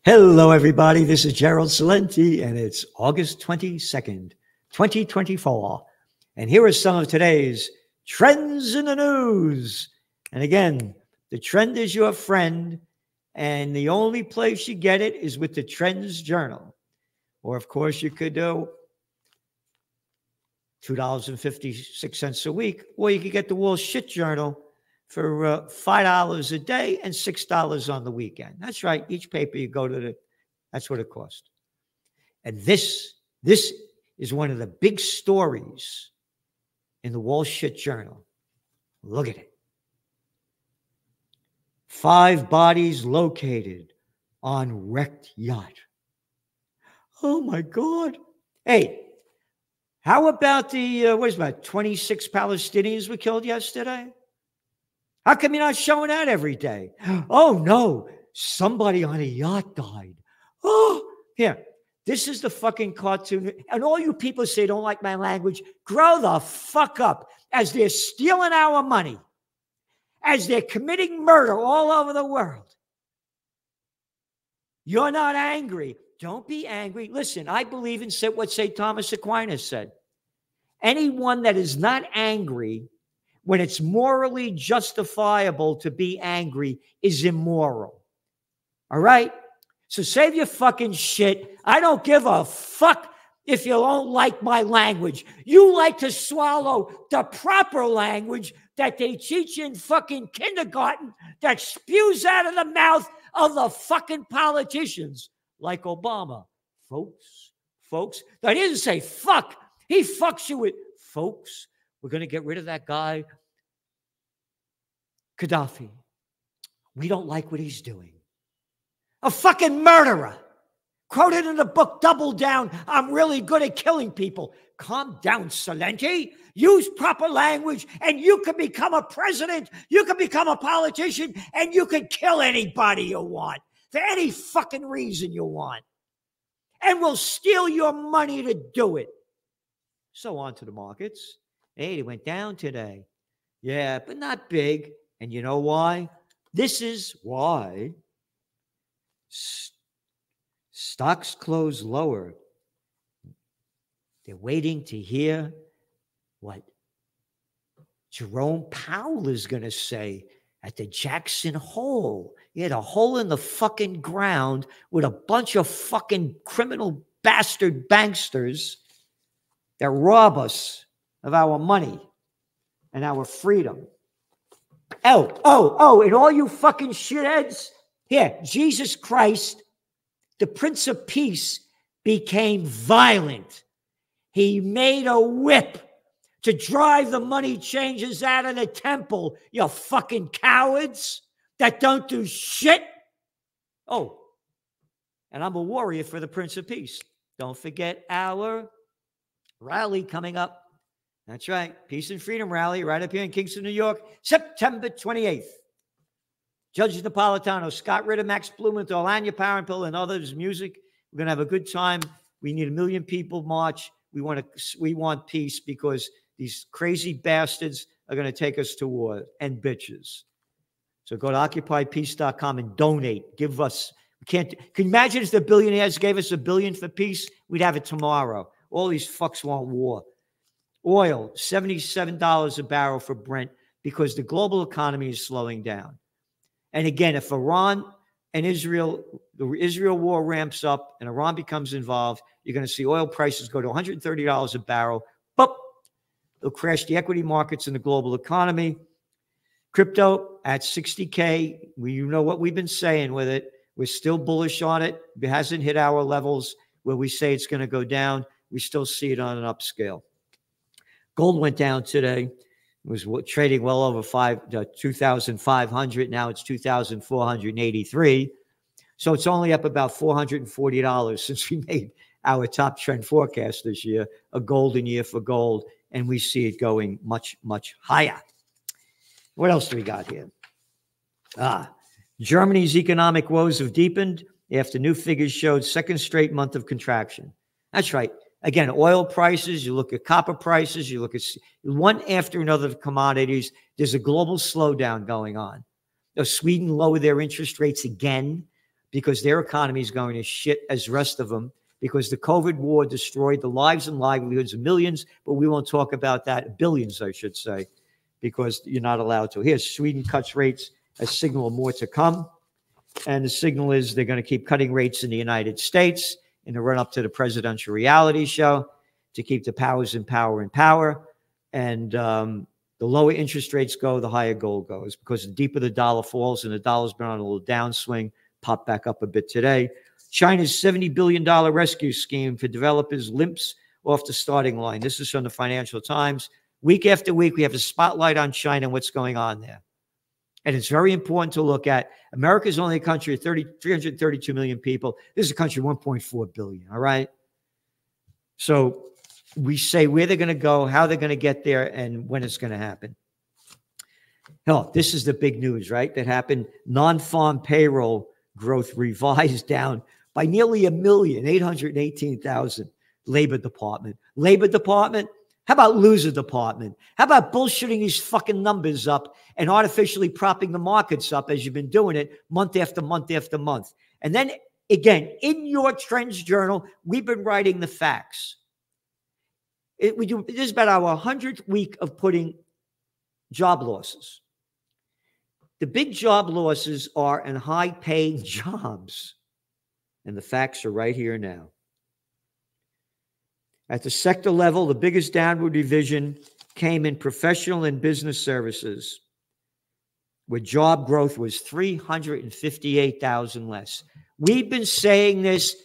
Hello, everybody. This is Gerald Salenti, and it's August 22nd, 2024. And here are some of today's trends in the news. And again, the trend is your friend, and the only place you get it is with the Trends Journal. Or, of course, you could do $2.56 a week, or you could get the Wall Shit Journal for $5 a day and $6 on the weekend. That's right. Each paper you go to, that's what it costs. And this is one of the big stories in the Wall Shit Journal. Look at it. 5 bodies located on wrecked yacht. Oh my God. Hey, how about the, 26 Palestinians were killed yesterday? How come you're not showing that every day? Oh, no, somebody on a yacht died. Oh, here, this is the fucking cartoon. And all you people say don't like my language, grow the fuck up as they're stealing our money, as they're committing murder all over the world. You're not angry. Don't be angry. Listen, I believe in what St. Thomas Aquinas said. Anyone that is not angry when it's morally justifiable to be angry is immoral. All right? So save your fucking shit. I don't give a fuck if you don't like my language. You like to swallow the proper language that they teach in fucking kindergarten that spews out of the mouth of the fucking politicians like Obama. Folks, that didn't say fuck. He fucks you with folks. We're going to get rid of that guy, Gaddafi. We don't like what he's doing. A fucking murderer. Quoted in the book, Double Down, I'm really good at killing people. Calm down, Salenti. Use proper language, and you can become a president, you can become a politician, and you can kill anybody you want for any fucking reason you want. And we'll steal your money to do it. So on to the markets. Hey, they went down today. Yeah, but not big. And you know why? This is why stocks close lower. They're waiting to hear what Jerome Powell is going to say at the Jackson Hole. He had a hole in the fucking ground with a bunch of fucking criminal bastard banksters that rob us of our money and our freedom. Oh, and all you fucking shitheads, here, Jesus Christ, the Prince of Peace, became violent. He made a whip to drive the money changers out of the temple, you fucking cowards that don't do shit. Oh, and I'm a warrior for the Prince of Peace. Don't forget our rally coming up. That's right. Peace and Freedom Rally right up here in Kingston, New York, September 28th. Judge Napolitano, Scott Ritter, Max Blumenthal, Anya Parampil, and others, music. We're going to have a good time. We need 1 million people march. We want peace because these crazy bastards are going to take us to war and bitches. So go to occupypeace.com and donate. Give us. Can you imagine if the billionaires gave us $1 billion for peace? We'd have it tomorrow. All these fucks want war. Oil, $77 a barrel for Brent because the global economy is slowing down. And again, if Iran and Israel, the Israel war ramps up and Iran becomes involved, you're going to see oil prices go to $130 a barrel. But it'll crash the equity markets and the global economy. Crypto at 60K. You know what we've been saying with it. We're still bullish on it. It hasn't hit our levels where we say it's going to go down. We still see it on an upscale. Gold went down today. It was trading well over 2,500. Now it's 2,483. So it's only up about $440 since we made our top trend forecast this year, a golden year for gold, and we see it going much, much higher. What else do we got here? Germany's economic woes have deepened after new figures showed second straight month of contraction. That's right. Again, oil prices, you look at copper prices, you look at one after another of commodities. There's a global slowdown going on. Sweden lowered their interest rates again. because their economy is going to shit as the rest of them, because the COVID war destroyed the lives and livelihoods of millions, but we won't talk about that. Billions, I should say, because you're not allowed to. Here, Sweden cuts rates, a signal of more to come. And the signal is they're going to keep cutting rates in the United States in the run-up to the presidential reality show to keep the powers in power in power. And the lower interest rates go, the higher gold goes, because the deeper the dollar falls, and the dollar's been on a little downswing, popped back up a bit today. China's $70 billion rescue scheme for developers limps off the starting line. This is from the Financial Times. Week after week, we have a spotlight on China and what's going on there. And it's very important to look at. America is only a country of 332 million people. This is a country of 1.4 billion, all right? So we say where they're going to go, how they're going to get there, and when it's going to happen. Hell, this is the big news, right? That happened. Non-farm payroll growth revised down by nearly 1,818,000. Labor Department. Labor Department? How about loser department? How about bullshitting these fucking numbers up and artificially propping the markets up as you've been doing it month after month after month? And then again, in your Trends Journal, we've been writing the facts. This is about our 100th week of putting job losses. The big job losses are in high-paying jobs. And the facts are right here now. At the sector level, the biggest downward revision came in professional and business services, where job growth was 358,000 less. We've been saying this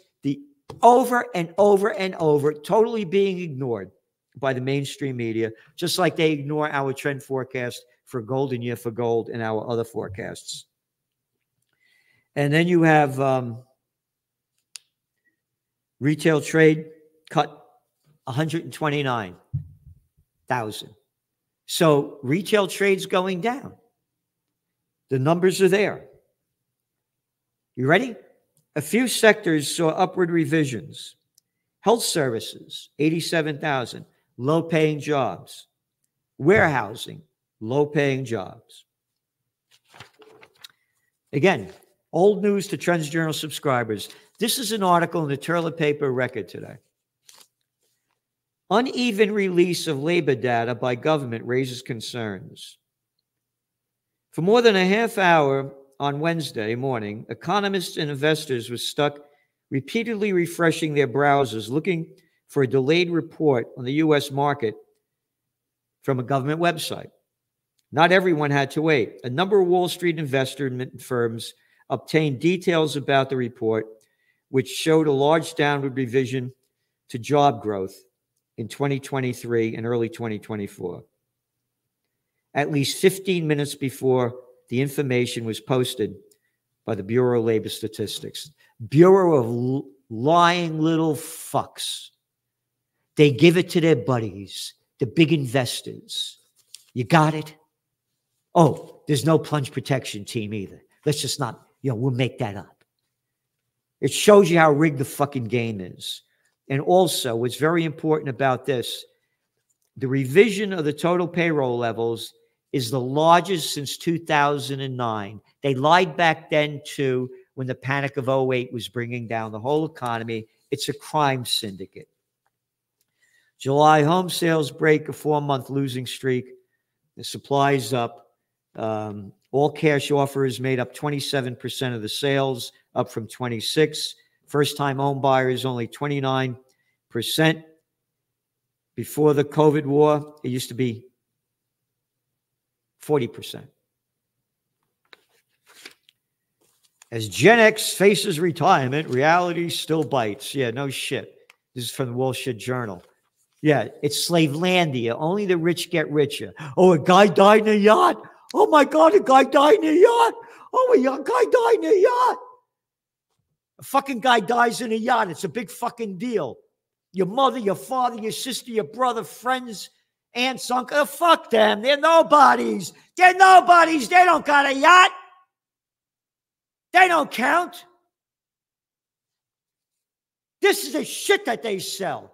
over and over and over, totally being ignored by the mainstream media, just like they ignore our trend forecast for golden year for gold and our other forecasts. And then you have retail trade cut 129,000. So retail trade's going down. The numbers are there. You ready? A few sectors saw upward revisions. Health services, 87,000, low-paying jobs. Warehousing, low-paying jobs. Again, old news to Trends Journal subscribers. This is an article in the Turley Paper Record today. Uneven release of labor data by government raises concerns. For more than a half hour on Wednesday morning, economists and investors were stuck repeatedly refreshing their browsers looking for a delayed report on the U.S. market from a government website. Not everyone had to wait. A number of Wall Street investment firms obtained details about the report, which showed a large downward revision to job growth in 2023 and early 2024. At least 15 minutes before the information was posted by the Bureau of Labor Statistics. Bureau of lying little fucks. They give it to their buddies, the big investors. You got it? Oh, there's no plunge protection team either. Let's just not, we'll make that up. It shows you how rigged the fucking game is. And also, what's very important about this, the revision of the total payroll levels is the largest since 2009. They lied back then, too, when the panic of 08 was bringing down the whole economy. It's a crime syndicate. July home sales break a 4-month losing streak. The supply's up. All cash offers made up 27% of the sales, up from 26%. First-time home buyers only 29%. Before the COVID war, it used to be 40%. As Gen X faces retirement, reality still bites. Yeah, no shit. This is from the Wall Street Journal. Yeah, it's Slavelandia. Only the rich get richer. Oh, a guy died in a yacht. Oh, my God, a guy died in a yacht. Oh, a young guy died in a yacht. A fucking guy dies in a yacht. It's a big fucking deal. Your mother, your father, your sister, your brother, friends, aunts, uncles, fuck them. They're nobodies. They're nobodies. They don't got a yacht. They don't count. This is the shit that they sell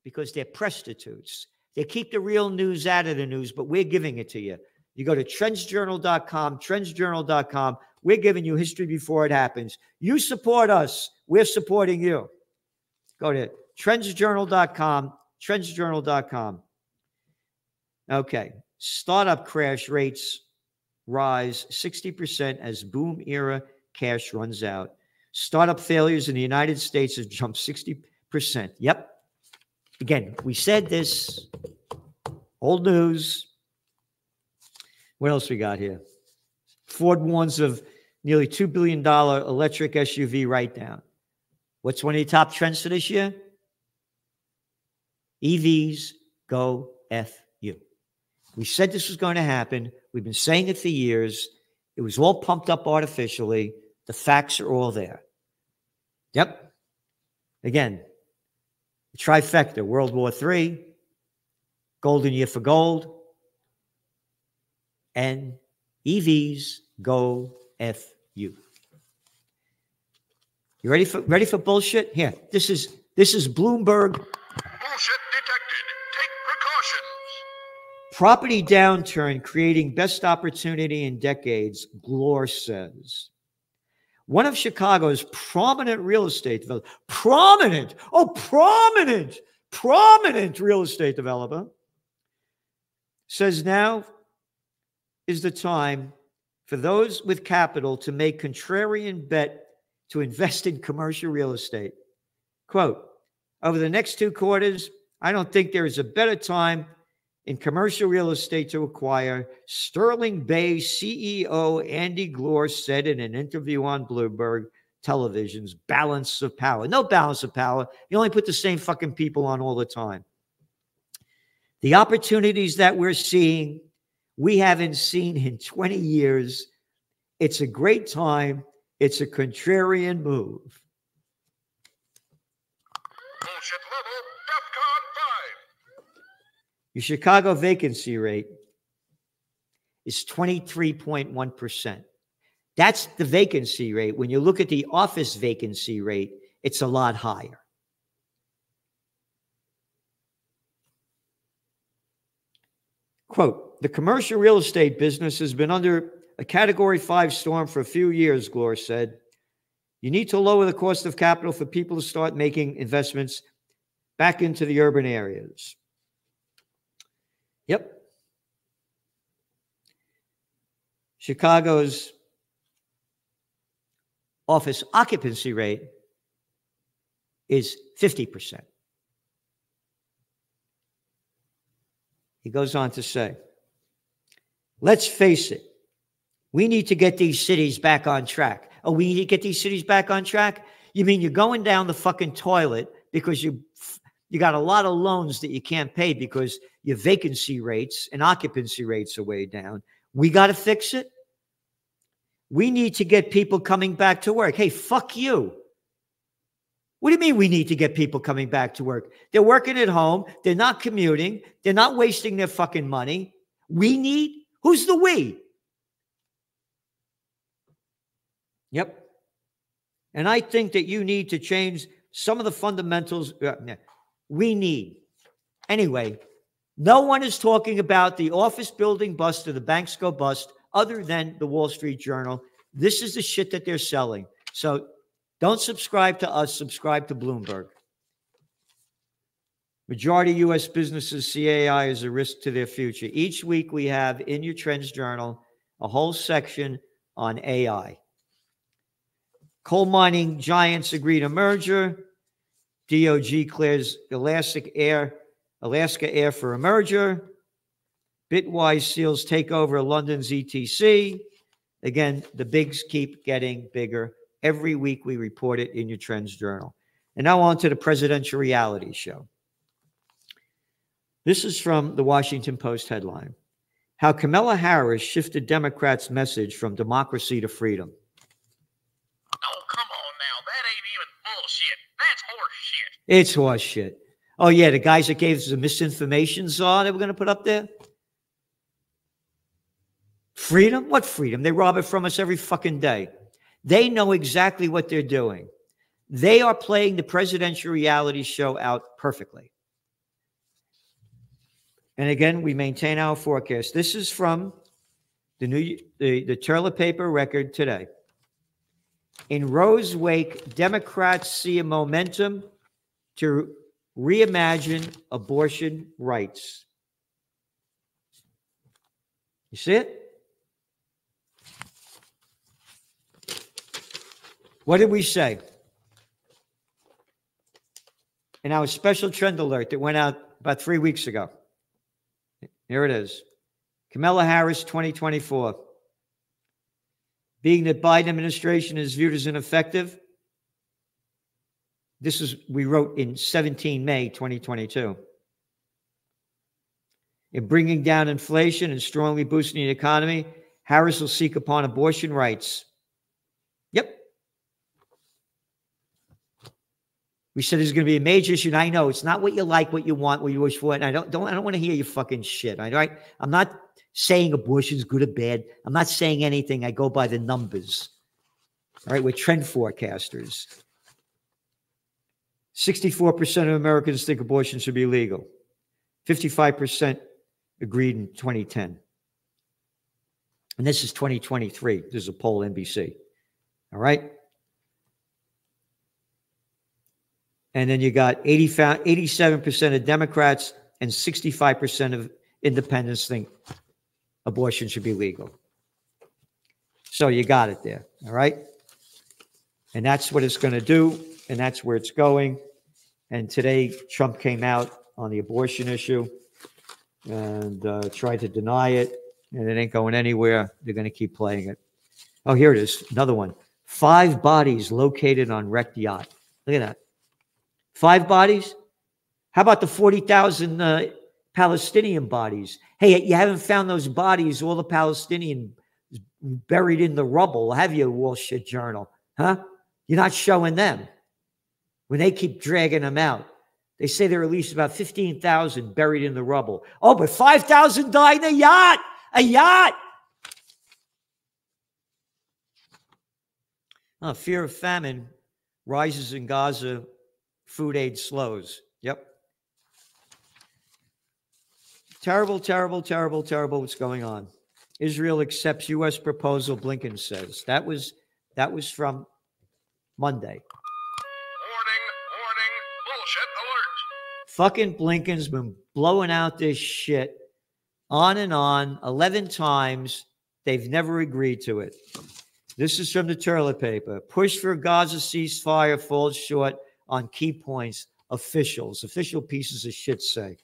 because they're prostitutes. They keep the real news out of the news, but we're giving it to you. You go to trendsjournal.com, trendsjournal.com. We're giving you history before it happens. You support us. We're supporting you. Go to trendsjournal.com, trendsjournal.com. Okay. Startup crash rates rise 60% as boom era cash runs out. Startup failures in the United States have jumped 60%. Yep. Again, we said this. Old news. What else we got here? Ford warns of nearly $2 billion electric SUV write-down. What's one of the top trends for this year? EVs go F you. We said this was going to happen. We've been saying it for years. It was all pumped up artificially. The facts are all there. Yep. Again, the trifecta, World War III, golden year for gold, and EVs go F you. You ready for bullshit? Here, this is Bloomberg. Bullshit detected. Take precautions. Property downturn creating best opportunity in decades, Glore says. One of Chicago's prominent real estate developers, prominent real estate developer, says now is the time for those with capital to make contrarian bet to invest in commercial real estate. Quote, over the next 2 quarters, I don't think there is a better time in commercial real estate to acquire, Sterling Bay CEO Andy Glore said in an interview on Bloomberg Television's Balance of Power. No balance of power. You only put the same fucking people on all the time. The opportunities that we're seeing, we haven't seen in 20 years. It's a great time. It's a contrarian move. Bullshit level, DEFCON 5. Your Chicago vacancy rate is 23.1%. That's the vacancy rate. When you look at the office vacancy rate, it's a lot higher. Quote, the commercial real estate business has been under a Category 5 storm for a few years, Glore said. You need to lower the cost of capital for people to start making investments back into the urban areas. Yep. Chicago's office occupancy rate is 50%. He goes on to say, let's face it, we need to get these cities back on track. Oh, we need to get these cities back on track? You mean you're going down the fucking toilet because you got a lot of loans that you can't pay because your vacancy rates and occupancy rates are way down. We got to fix it. We need to get people coming back to work. Hey, fuck you. What do you mean we need to get people coming back to work? They're working at home. They're not commuting. They're not wasting their fucking money. We need? Who's the we? Yep. And I think that you need to change some of the fundamentals. We need. Anyway, no one is talking about the office building bust or the banks go bust other than the Wall Street Journal. This is the shit that they're selling. So don't subscribe to us. Subscribe to Bloomberg. Majority of U.S. businesses see AI as a risk to their future. Each week we have in your Trends Journal a whole section on AI. Coal mining giants agree to merger. DOG clears Alaska Air for a merger. Bitwise seals takeover of London's ETC. Again, the bigs keep getting bigger. Every week we report it in your Trends Journal. And now on to the presidential reality show. This is from the Washington Post headline. How Kamala Harris shifted Democrats' message from democracy to freedom. Oh, come on now. That ain't even bullshit. That's horse shit. It's horse shit. Oh, yeah, the guys that gave us the misinformation saw they were going to put up there? Freedom? What freedom? They rob it from us every fucking day. They know exactly what they're doing. They are playing the presidential reality show out perfectly. And again, we maintain our forecast. This is from the Turler Paper Record today. In Roe's wake, Democrats see a momentum to reimagine abortion rights. You see it? What did we say? In our special trend alert that went out about 3 weeks ago. Here it is. Kamala Harris, 2024. Being that Biden administration is viewed as ineffective, this is, we wrote in 17 May 2022. In bringing down inflation and strongly boosting the economy, Harris will seek upon abortion rights. Yep. We said there's going to be a major issue, and I know it's not what you like, what you want, what you wish for, and I don't want to hear your fucking shit. All right? I'm not saying abortion's good or bad. I'm not saying anything. I go by the numbers. All right? We're trend forecasters. 64% of Americans think abortion should be legal. 55% agreed in 2010. And this is 2023. This is a poll, NBC. All right? And then you got 87% of Democrats and 65% of independents think abortion should be legal. So you got it there, all right? And that's what it's going to do, and that's where it's going. And today, Trump came out on the abortion issue and tried to deny it, and it ain't going anywhere. They're going to keep playing it. Oh, here it is, another one. 5 bodies located on wrecked yacht. Look at that. 5 bodies? How about the 40,000 Palestinian bodies? Hey, you haven't found those bodies, all the Palestinians buried in the rubble, have you, Wall Street Journal? Huh? You're not showing them. When they keep dragging them out, they say there are at least about 15,000 buried in the rubble. Oh, but 5,000 died in a yacht! A yacht! Oh, fear of famine rises in Gaza. Food aid slows. Yep. Terrible, terrible, terrible, terrible what's going on. Israel accepts U.S. proposal, Blinken says. That was from Monday. Warning, bullshit alert. Fucking Blinken's been blowing out this shit on and on 11 times. They've never agreed to it. This is from the toilet paper. Push for Gaza ceasefire falls short on key points, official pieces of shit say.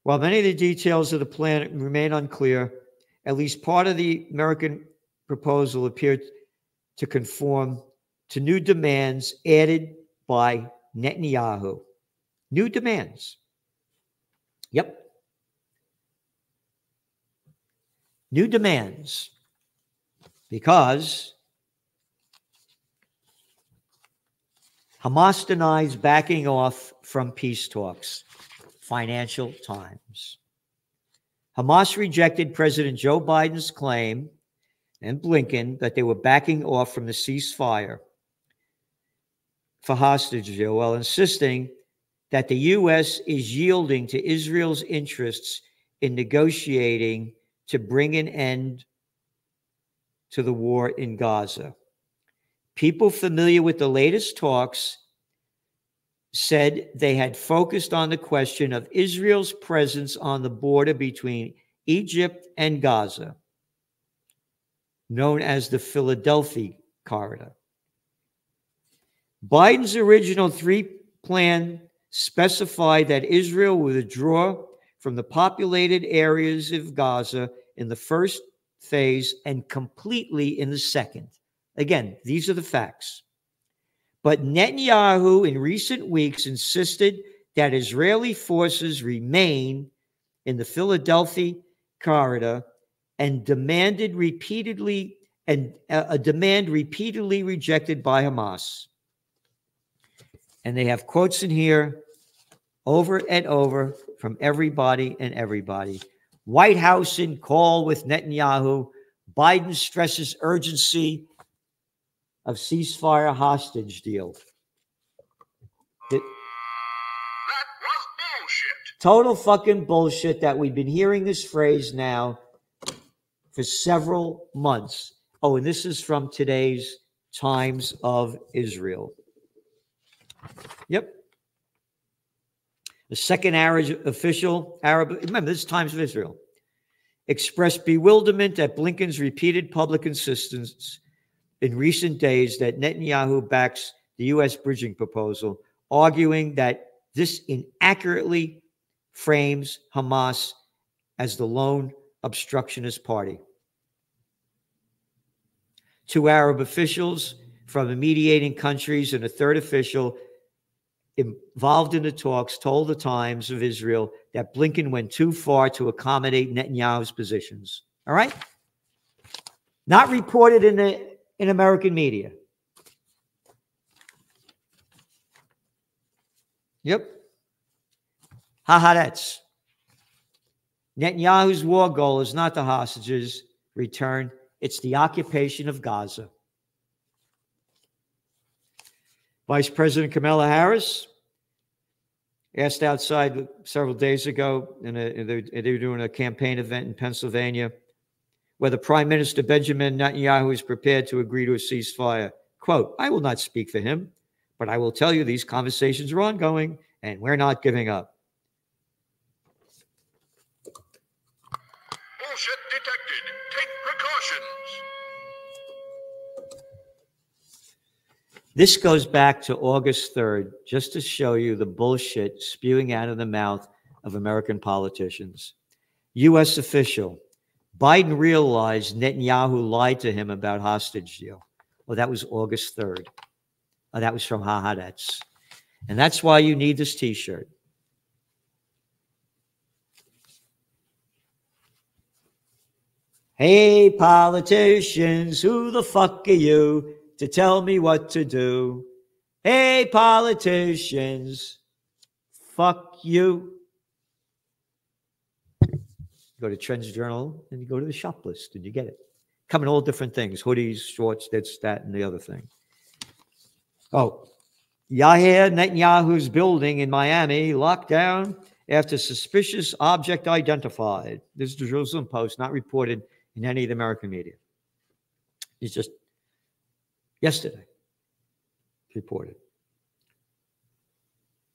While many of the details of the plan remain unclear, at least part of the American proposal appeared to conform to new demands added by Netanyahu. New demands. Yep. New demands. Because Hamas denies backing off from peace talks. Financial Times. Hamas rejected President Joe Biden's claim and Blinken that they were backing off from the ceasefire for hostage deal while insisting that the U.S. is yielding to Israel's interests in negotiating to bring an end to the war in Gaza. People familiar with the latest talks said they had focused on the question of Israel's presence on the border between Egypt and Gaza, known as the Philadelphia corridor. Biden's original 3-plan specified that Israel would withdraw from the populated areas of Gaza in the first phase and completely in the second. Again, these are the facts. But Netanyahu in recent weeks insisted that Israeli forces remain in the Philadelphia corridor and demanded repeatedly, and a demand repeatedly rejected by Hamas. And they have quotes in here over and over from everybody and everybody. White House in call with Netanyahu. Biden stresses urgency of ceasefire hostage deal. That was bullshit. Total fucking bullshit that we've been hearing this phrase now for several months. Oh, and this is from today's Times of Israel. Yep. The second Arab official, remember, this is Times of Israel, expressed bewilderment at Blinken's repeated public insistence in recent days that Netanyahu backs the U.S. bridging proposal, arguing that this inaccurately frames Hamas as the lone obstructionist party. Two Arab officials from the mediating countries and a third official involved in the talks told the Times of Israel that Blinken went too far to accommodate Netanyahu's positions. All right? Not reported in American media. Yep. Haaretz. Netanyahu's war goal is not the hostages' return. It's the occupation of Gaza. Vice President Kamala Harris asked outside several days ago, they were doing a campaign event in Pennsylvania, whether Prime Minister Benjamin Netanyahu is prepared to agree to a ceasefire. Quote, I will not speak for him, but I will tell you these conversations are ongoing and we're not giving up. Bullshit detected. Take precautions. This goes back to August 3rd, just to show you the bullshit spewing out of the mouth of American politicians. U.S. official, Biden realized Netanyahu lied to him about hostage deal. Well, that was August 3rd. That was from Haaretz. And that's why you need this T-shirt. Hey, politicians, who the fuck are you to tell me what to do? Hey, politicians, fuck you. Go to Trends Journal and you go to the shop list and you get it. Come in all different things, hoodies, shorts, this, that, and the other thing. Oh, Yahya Netanyahu's building in Miami locked down after suspicious object identified. This is the Jerusalem Post, not reported in any of the American media. It's just yesterday reported.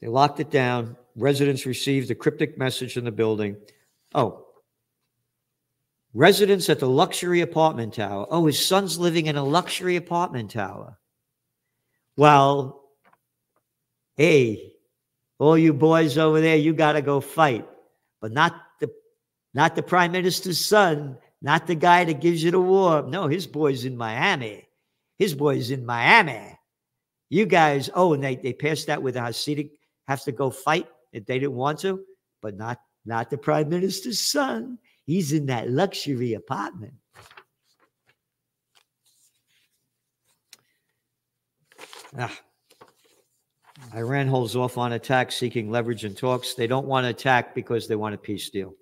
They locked it down. Residents received a cryptic message in the building. Oh, residents at the luxury apartment tower. Oh, his son's living in a luxury apartment tower. Well, hey, all you boys over there, you got to go fight. But not the prime minister's son, not the guy that gives you the war. No, his boy's in Miami. His boy's in Miami. You guys, oh, and they passed that with the Hasidic have to go fight if they didn't want to, but not the prime minister's son. He's in that luxury apartment. Iran holds off on attack, seeking leverage in talks. They don't want to attack because they want a peace deal.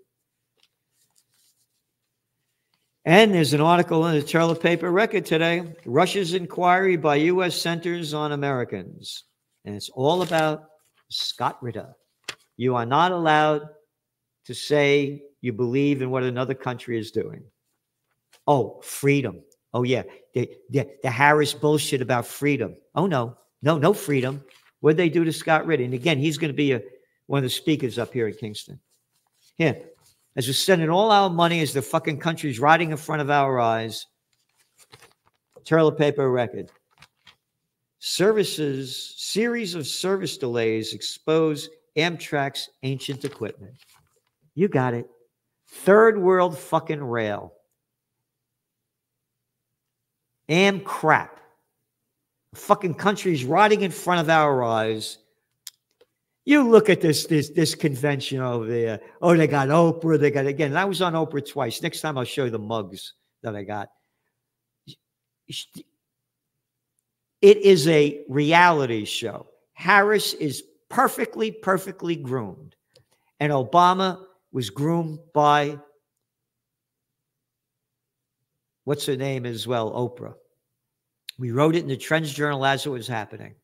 And there's an article in the Toilet Paper Record today, Russia's inquiry by U.S. centers on Americans. And it's all about Scott Ritter. You are not allowed to say you believe in what another country is doing. Oh, freedom. Oh, yeah. The Harris bullshit about freedom. Oh, no freedom. What did they do to Scott Ritter? And again, he's going to be one of the speakers up here in Kingston. Here, as we're spending all our money as the fucking country's riding in front of our eyes, Toilet Paper Record. Series of service delays expose Amtrak's ancient equipment. You got it. Third world fucking rail. Crap. The fucking country's riding in front of our eyes. You look at this convention over there. Oh, they got Oprah. They got, again, I was on Oprah twice. Next time I'll show you the mugs that I got. It is a reality show. Harris is perfectly groomed. And Obama was groomed by, what's her name as well, Oprah. We wrote it in the Trends Journal as it was happening.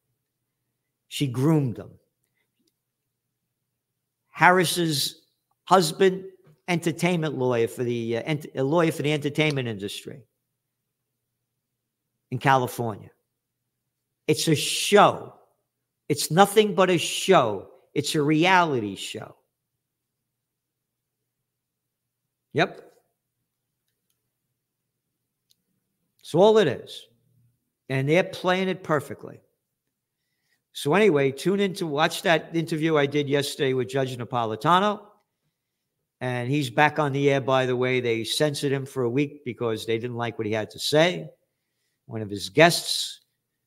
She groomed them. Harris's husband, entertainment lawyer for the entertainment industry. in California. It's a show. It's nothing but a show. It's a reality show. Yep. That's all it is. And they're playing it perfectly. So anyway, tune in to watch that interview I did yesterday with Judge Napolitano. And he's back on the air, by the way. They censored him for a week because they didn't like what he had to say. One of his guests.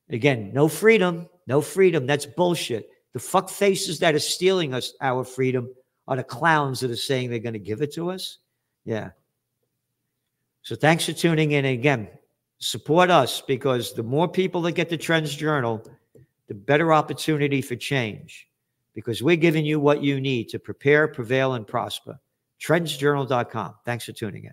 Again, no freedom. No freedom. That's bullshit. The fuck faces that are stealing us, our freedom, are the clowns that are saying they're going to give it to us. Yeah. So thanks for tuning in. And again, support us, because the more people that get the Trends Journal, the better opportunity for change, because we're giving you what you need to prepare, prevail, and prosper. TrendsJournal.com. Thanks for tuning in.